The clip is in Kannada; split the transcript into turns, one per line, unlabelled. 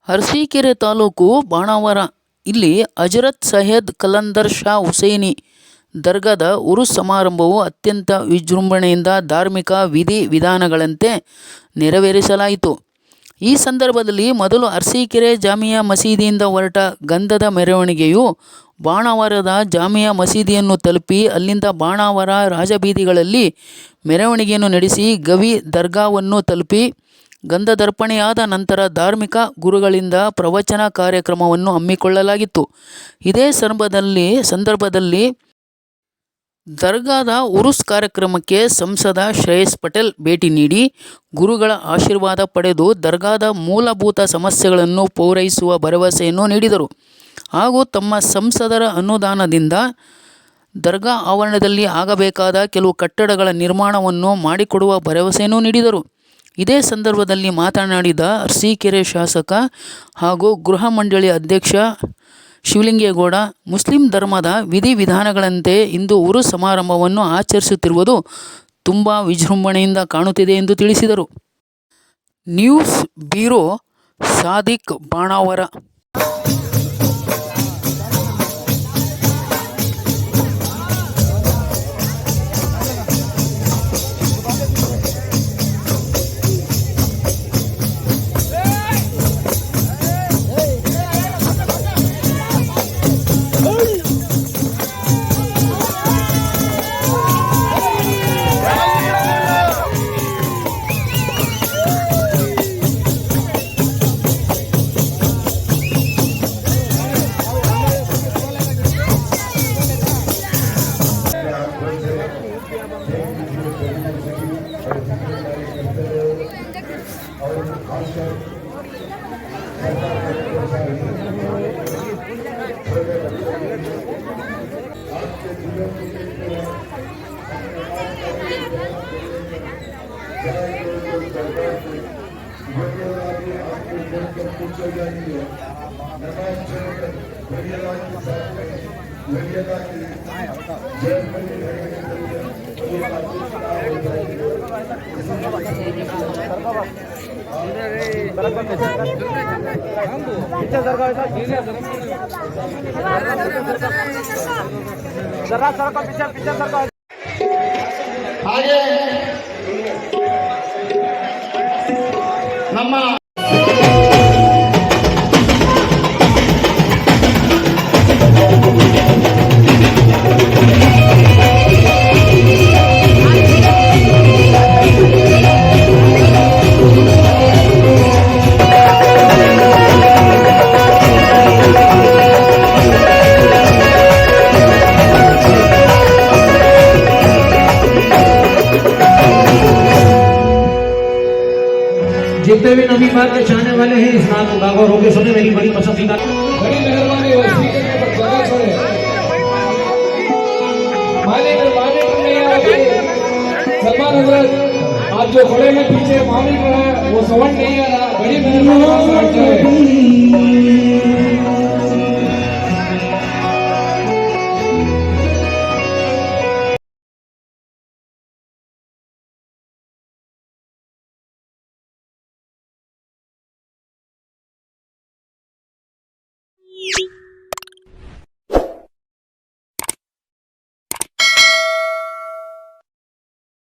ಅರಸೀಕೆರೆ ತಾಲೂಕು ಬಾಣಾವರ ಇಲ್ಲಿ ಹಜರತ್ ಸೈಯದ್ ಕಲಂದರ್ ಶಾ ಹುಸೈನಿ ದರ್ಗಾದ ಉರುಸ್ ಸಮಾರಂಭವು ಅತ್ಯಂತ ವಿಜೃಂಭಣೆಯಿಂದ ಧಾರ್ಮಿಕ ವಿಧಿ ವಿಧಾನಗಳಂತೆ ನೆರವೇರಿಸಲಾಯಿತು. ಈ ಸಂದರ್ಭದಲ್ಲಿ ಮೊದಲು ಅರಸೀಕೆರೆ ಜಾಮಿಯಾ ಮಸೀದಿಯಿಂದ ಹೊರಟ ಗಂಧದ ಮೆರವಣಿಗೆಯು ಬಾಣಾವರದ ಜಾಮಿಯಾ ಮಸೀದಿಯನ್ನು ತಲುಪಿ ಅಲ್ಲಿಂದ ಬಾಣಾವರ ರಾಜಬೀದಿಗಳಲ್ಲಿ ಮೆರವಣಿಗೆಯನ್ನು ನಡೆಸಿ ಗವಿ ದರ್ಗಾವನ್ನು ತಲುಪಿ ಗಂಧದರ್ಪಣೆಯಾದ ನಂತರ ಧಾರ್ಮಿಕ ಗುರುಗಳಿಂದ ಪ್ರವಚನ ಕಾರ್ಯಕ್ರಮವನ್ನು ಹಮ್ಮಿಕೊಳ್ಳಲಾಗಿತ್ತು. ಇದೇ ಸಂದರ್ಭದಲ್ಲಿ ದರ್ಗಾದ ಉರುಸ್ ಕಾರ್ಯಕ್ರಮಕ್ಕೆ ಸಂಸದ ಶ್ರೇಯಸ್ ಪಟೇಲ್ ಭೇಟಿ ನೀಡಿ ಗುರುಗಳ ಆಶೀರ್ವಾದ ಪಡೆದು ದರ್ಗಾದ ಮೂಲಭೂತ ಸಮಸ್ಯೆಗಳನ್ನು ಪೂರೈಸುವ ಭರವಸೆಯನ್ನು ನೀಡಿದರು. ಹಾಗೂ ತಮ್ಮ ಸಂಸದರ ಅನುದಾನದಿಂದ ದರ್ಗಾ ಆವರಣದಲ್ಲಿ ಆಗಬೇಕಾದ ಕೆಲವು ಕಟ್ಟಡಗಳ ನಿರ್ಮಾಣವನ್ನು ಮಾಡಿಕೊಡುವ ಭರವಸೆಯನ್ನು ನೀಡಿದರು. ಇದೇ ಸಂದರ್ಭದಲ್ಲಿ ಮಾತನಾಡಿದ ಅರಸೀಕೆರೆ ಶಾಸಕ ಹಾಗೂ ಗೃಹ ಮಂಡಳಿ ಅಧ್ಯಕ್ಷ ಶಿವಲಿಂಗೇಗೌಡ, ಮುಸ್ಲಿಂ ಧರ್ಮದ ವಿಧಿವಿಧಾನಗಳಂತೆ ಇಂದು ಉರುಸ್ ಸಮಾರಂಭವನ್ನು ಆಚರಿಸುತ್ತಿರುವುದು ತುಂಬ ವಿಜೃಂಭಣೆಯಿಂದ ಕಾಣುತ್ತಿದೆ ಎಂದು ತಿಳಿಸಿದರು. News bureau, Sadiq, Banavara.
ಹಾಗೆ ನಮ್ಮ
जितने भी नबी पाक के चाहने वाले हैं इस नाम को गागौर होकर सुने। मेरी बड़ी पसंदीदा बड़ी मेहरबानी वस्ती के पर जगह छोड़े मालिक नहीं आए सलमान हजरत आप जो खड़े हैं पीछे मालिक है वो सवन नहीं आ रहा। बड़ी मेहरबानी